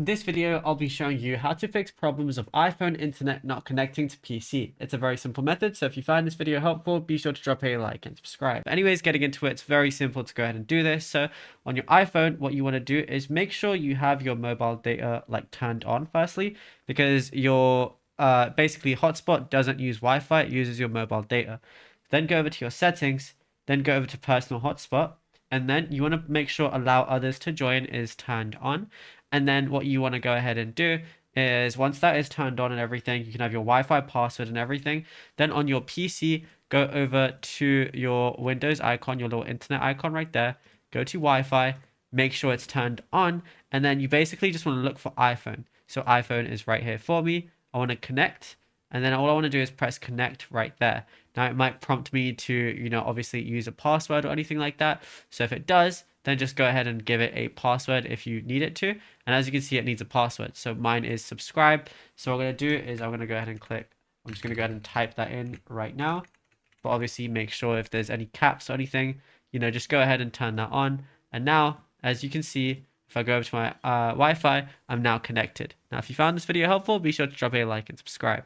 In this video, I'll be showing you how to fix problems of iPhone internet not connecting to PC. It's a very simple method, so if you find this video helpful, be sure to drop a like and subscribe. Anyways, getting into it, it's very simple to go ahead and do this. So on your iPhone, what you want to do is make sure you have your mobile data turned on firstly, because your basically hotspot doesn't use Wi-Fi, it uses your mobile data. Then go over to your settings, then go over to personal hotspot, and then you want to make sure allow others to join is turned on. And then what you want to go ahead and do is once that is turned on and everything, you can have your Wi-Fi password and everything. Then on your PC, go over to your Windows icon, your little internet icon right there. Go to Wi-Fi, make sure it's turned on, and then you basically just want to look for iPhone. So iPhone is right here for me. I want to connect, and then all I want to do is press connect right there. Now it might prompt me to, obviously use a password or anything like that. So if it does, then just go ahead and give it a password if you need it to. And as you can see, it needs a password. So mine is subscribe. So what I'm going to do is I'm going to go ahead and I'm just going to go ahead and type that in right now. But obviously make sure if there's any caps or anything, just go ahead and turn that on. And now, as you can see, if I go over to my Wi-Fi, I'm now connected. Now, if you found this video helpful, be sure to drop a like and subscribe.